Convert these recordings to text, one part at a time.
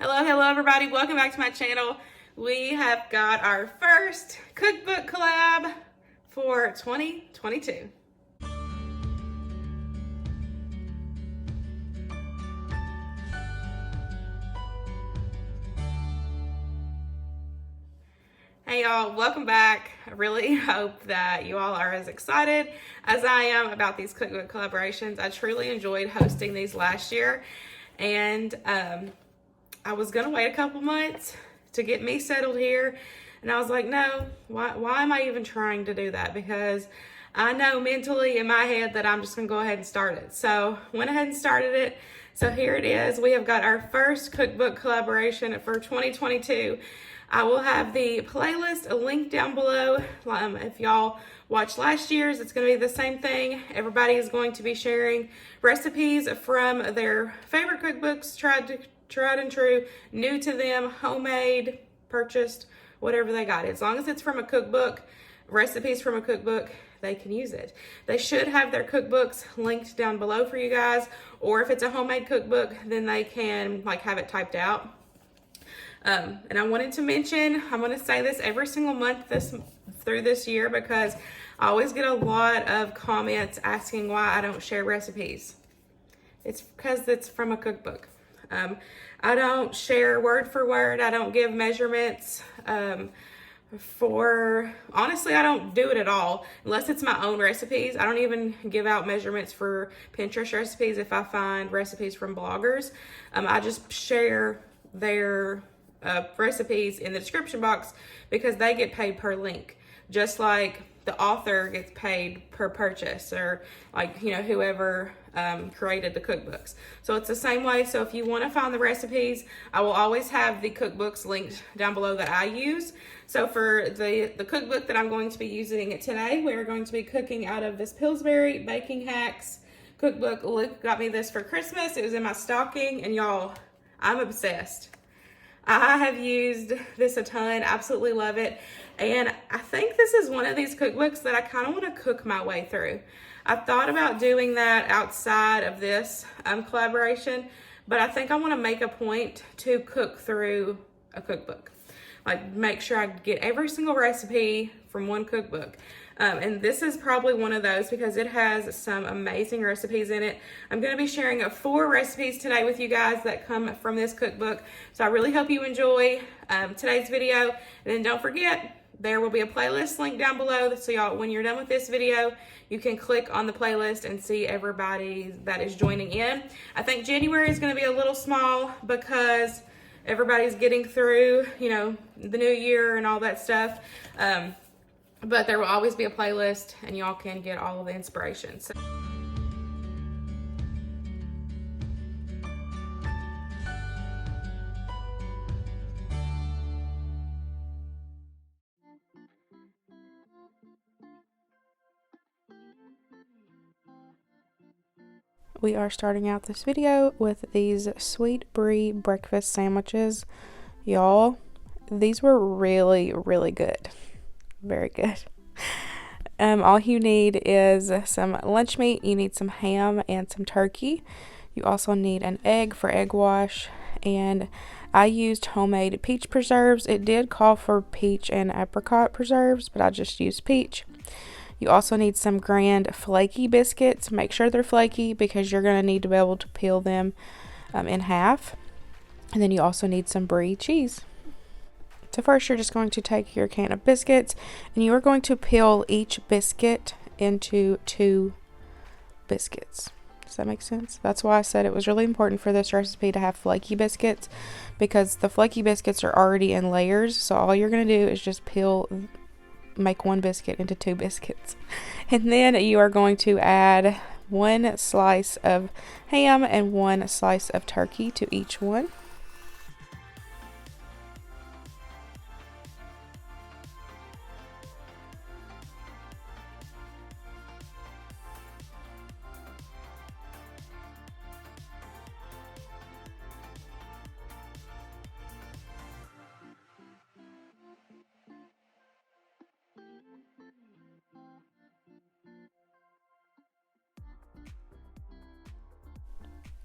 Hello everybody, welcome back to my channel. We have got our first cookbook collab for 2022. Hey y'all, welcome back. I really hope that you all are as excited as I am about these cookbook collaborations. I truly enjoyed hosting these last year, and I was gonna wait a couple months to get me settled here, and I was like, no, why am I even trying to do that? Because I know mentally in my head that I'm just gonna go ahead and start it. So went ahead and started it. So here it is. We have got our first cookbook collaboration for 2022. I will have the playlist linked down below. If y'all watched last year's, it's going to be the same thing. Everybody is going to be sharing recipes from their favorite cookbooks, tried and true, new to them, homemade, purchased, whatever they got. As long as it's from a cookbook, recipes from a cookbook, they can use it. They should have their cookbooks linked down below for you guys, or if it's a homemade cookbook, then they can have it typed out. And I wanted to mention, I'm going to say this every single month through this year, because I always get a lot of comments asking why I don't share recipes. It's because it's from a cookbook. I don't share word for word. I don't give measurements. Honestly, I don't do it at all unless it's my own recipes. I don't even give out measurements for Pinterest recipes if I find recipes from bloggers. I just share their recipes in the description box because they get paid per link, just like the author gets paid per purchase, or whoever created the cookbooks. So it's the same way. So if you want to find the recipes, I will always have the cookbooks linked down below that I use. So for the cookbook that I'm going to be using today, we're going to be cooking out of this Pillsbury Baking Hacks cookbook. Luke got me this for Christmas. It was in my stocking, and y'all, I'm obsessed. I have used this a ton, absolutely love it, and I think this is one of these cookbooks that I kind of want to cook my way through. I've thought about doing that outside of this collaboration, but I think I want to make a point to cook through a cookbook. Make sure I get every single recipe from one cookbook. And this is probably one of those because it has some amazing recipes in it. I'm going to be sharing 4 recipes today with you guys that come from this cookbook. So I really hope you enjoy today's video. And then don't forget, there will be a playlist link down below. So y'all, when you're done with this video, you can click on the playlist and see everybody that is joining in. I think January is going to be a little small because everybody's getting through, the new year and all that stuff. But there will always be a playlist, and y'all can get all of the inspiration. So we are starting out this video with these sweet Brie breakfast sandwiches. Y'all, these were really, really good. Very good. All you need is some lunch meat. You need some ham and some turkey. You also need an egg for egg wash, and I used homemade peach preserves. It did call for peach and apricot preserves, but I just used peach. You also need some Grand flaky biscuits. Make sure they're flaky because you're going to need to be able to peel them in half. And then you also need some Brie cheese. So first, you're just going to take your can of biscuits, and you are going to peel each biscuit into 2 biscuits. Does that make sense? That's why I said it was really important for this recipe to have flaky biscuits, because the flaky biscuits are already in layers. So all you're going to do is just make 1 biscuit into 2 biscuits. And then you are going to add 1 slice of ham and 1 slice of turkey to each one.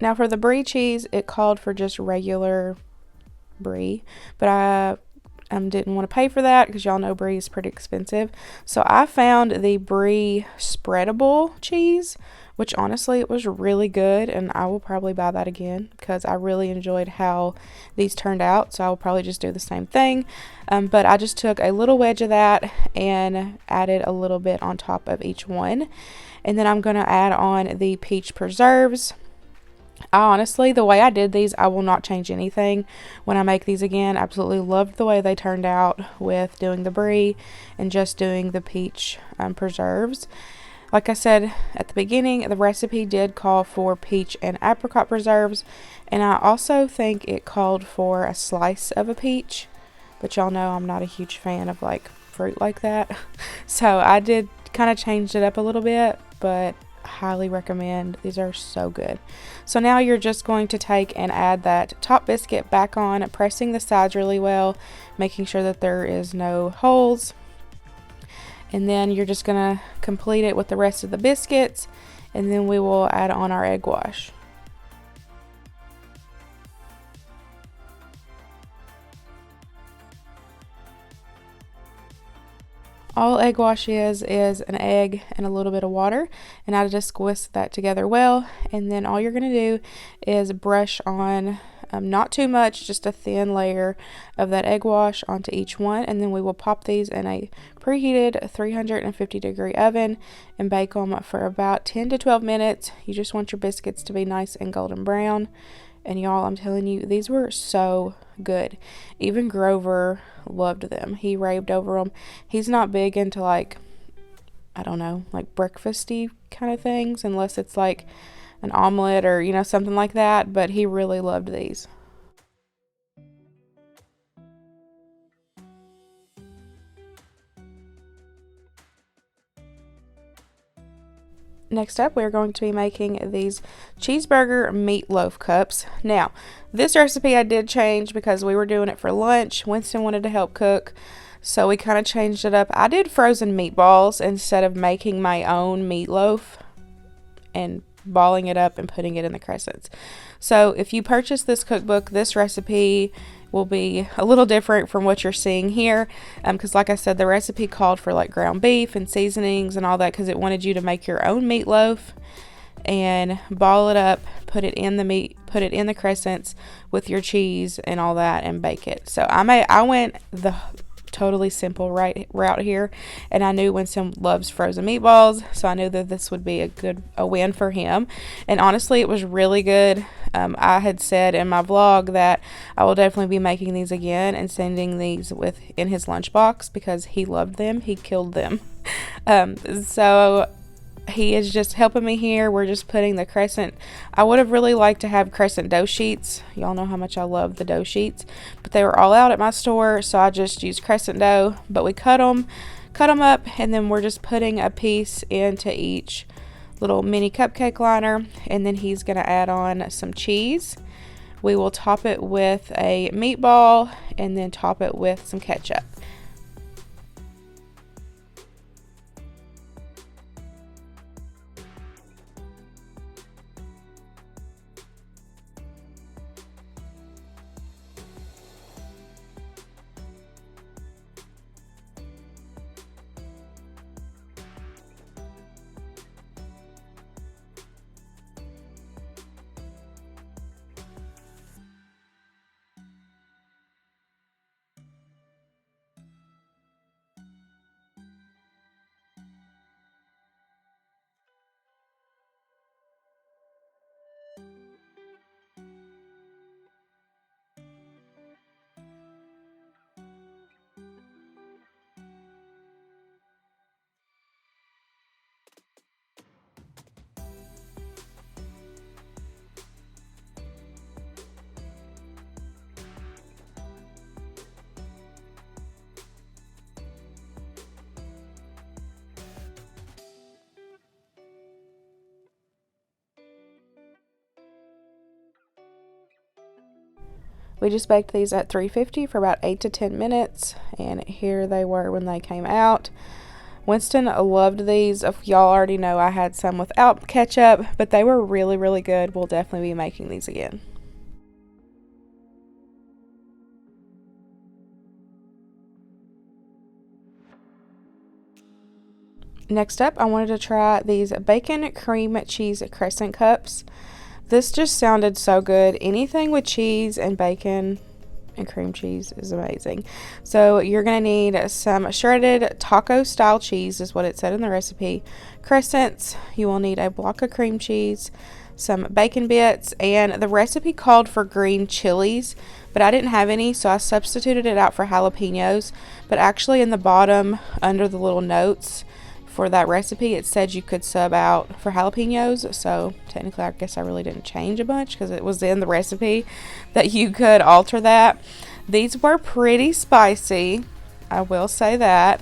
Now for the Brie cheese, it called for just regular Brie, but I didn't want to pay for that because y'all know Brie is pretty expensive. So I found the Brie spreadable cheese, which honestly it was really good, and I will probably buy that again because I really enjoyed how these turned out. So I will probably just do the same thing, but I just took a little wedge of that and added a little bit on top of each one, and then I'm going to add on the peach preserves. I honestly, the way I did these, I will not change anything when I make these again. Absolutely loved the way they turned out with doing the Brie and just doing the peach preserves. Like I said at the beginning, the recipe did call for peach and apricot preserves, and I also think it called for a slice of a peach, but y'all know I'm not a huge fan of like fruit like that. So I did kind of changed it up a little bit, but highly recommend. These are so good. So now you're just going to take and add that top biscuit back on, pressing the sides really well, making sure that there is no holes. And then you're just going to complete it with the rest of the biscuits, and then we will add on our egg wash. All egg wash is an egg and a little bit of water, and I just whisk that together well. And then all you're going to do is brush on not too much, just a thin layer of that egg wash onto each one, and then we will pop these in a preheated 350-degree oven and bake them for about 10 to 12 minutes. You just want your biscuits to be nice and golden brown. And y'all, I'm telling you, these were so good. Even Grover loved them. He raved over them. He's not big into like, I don't know, like breakfasty kind of things, unless it's like an omelet or, you know, something like that. But he really loved these. Next up, we're going to be making these cheeseburger meatloaf cups. Now, this recipe I did change because we were doing it for lunch. Winston wanted to help cook, so we kind of changed it up. I did frozen meatballs instead of making my own meatloaf and balling it up and putting it in the crescents. So if you purchase this cookbook, this recipe will be a little different from what you're seeing here, because like I said, the recipe called for like ground beef and seasonings and all that, because it wanted you to make your own meatloaf and ball it up, put it in the crescents with your cheese and all that, and bake it. So I went the totally simple route here, and I knew Winston loves frozen meatballs, so I knew that this would be a win for him. And honestly, it was really good. I had said in my vlog that I will definitely be making these again and sending these in his lunchbox because he loved them. He killed them. So he is just helping me here. We're just putting the crescent. I would have really liked to have crescent dough sheets. Y'all know how much I love the dough sheets, but they were all out at my store, so I just used crescent dough. But we cut them up, and then we're just putting a piece into each little mini cupcake liner, and then he's going to add on some cheese. We will top it with a meatball and then top it with some ketchup. We just baked these at 350 for about 8 to 10 minutes, and here they were when they came out. Winston loved these. If y'all already know, I had some without ketchup, but they were really, really good. We'll definitely be making these again. Next up, I wanted to try these bacon cream cheese crescent cups. This just sounded so good. Anything with cheese and bacon and cream cheese is amazing. So you're going to need some shredded taco style cheese is what it said in the recipe. Crescents, you will need a block of cream cheese, some bacon bits, and the recipe called for green chilies, but I didn't have any, so I substituted it out for jalapenos. But actually in the bottom under the little notes for that recipe, it said you could sub out for jalapenos, so technically I guess I really didn't change a bunch because it was in the recipe that you could alter that. These were pretty spicy, I will say that,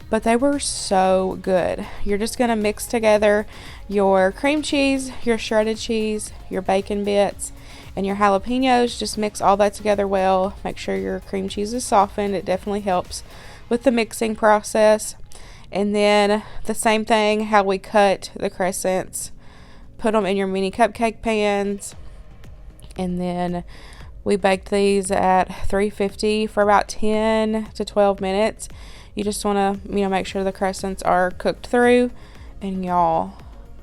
but they were so good. You're just going to mix together your cream cheese, your shredded cheese, your bacon bits, and your jalapenos. Just mix all that together well. Make sure your cream cheese is softened. It definitely helps with the mixing process. And then the same thing, how we cut the crescents, put them in your mini cupcake pans, and then we baked these at 350 for about 10 to 12 minutes. You just want to, make sure the crescents are cooked through, and y'all,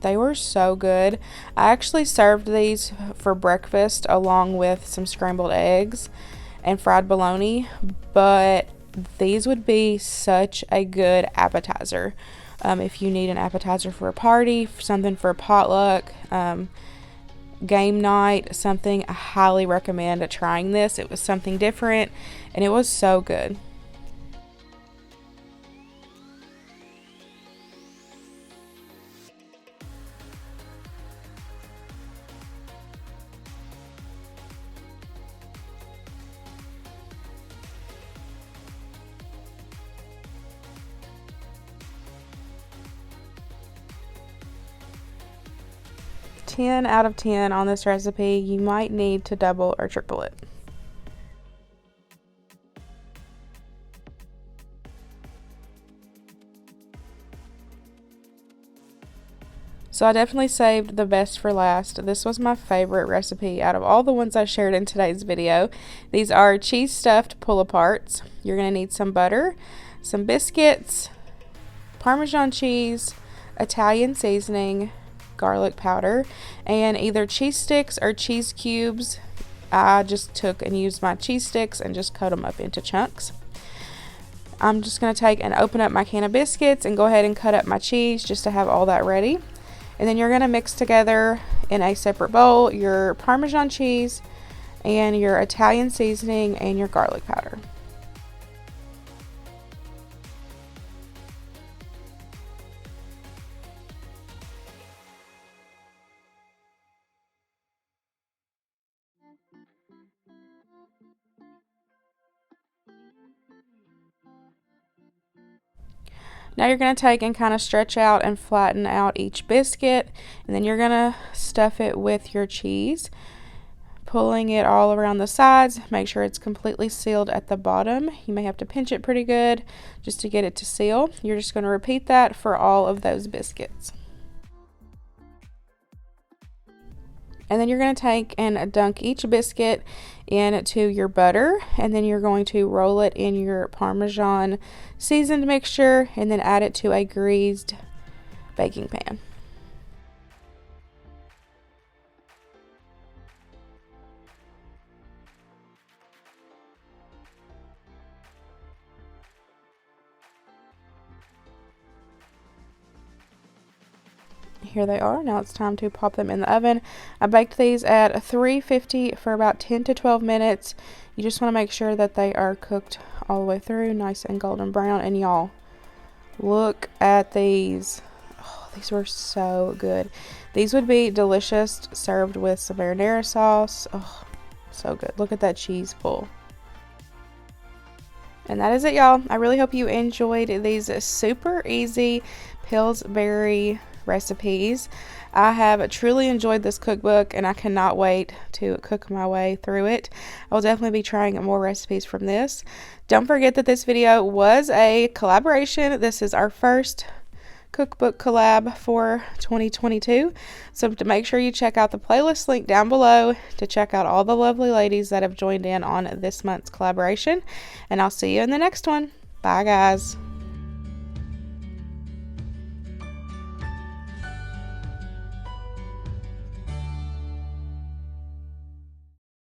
they were so good. I actually served these for breakfast along with some scrambled eggs and fried bologna, but these would be such a good appetizer. If you need an appetizer for a party, something for a potluck, game night, something, I highly recommend trying this. It was something different, and it was so good. Ten out of 10 on this recipe. You might need to double or triple it. So I definitely saved the best for last. This was my favorite recipe out of all the ones I shared in today's video. These are cheese stuffed pull-aparts. You're going to need some butter, some biscuits, Parmesan cheese, Italian seasoning, garlic powder, and either cheese sticks or cheese cubes. I just took and used my cheese sticks and just cut them up into chunks. I'm just going to take and open up my can of biscuits and go ahead and cut up my cheese just to have all that ready. And then you're going to mix together in a separate bowl your Parmesan cheese and your Italian seasoning and your garlic powder. Now you're going to take and kind of stretch out and flatten out each biscuit, and then you're going to stuff it with your cheese, pulling it all around the sides. Make sure it's completely sealed at the bottom. You may have to pinch it pretty good just to get it to seal. You're just going to repeat that for all of those biscuits. And then you're going to take and dunk each biscuit into your butter, and then you're going to roll it in your Parmesan seasoned mixture and then add it to a greased baking pan. Here they are. Now it's time to pop them in the oven. I baked these at 350 for about 10 to 12 minutes. You just want to make sure that they are cooked all the way through, nice and golden brown. And y'all, look at these. Oh, these were so good. These would be delicious served with some marinara sauce. Oh, so good. Look at that cheese pull. And that is it, y'all. I really hope you enjoyed these super easy Pillsbury recipes. I have truly enjoyed this cookbook, and I cannot wait to cook my way through it. I will definitely be trying more recipes from this. Don't forget that this video was a collaboration. This is our first cookbook collab for 2022. So to make sure you check out the playlist link down below to check out all the lovely ladies that have joined in on this month's collaboration. And I'll see you in the next one. Bye, guys.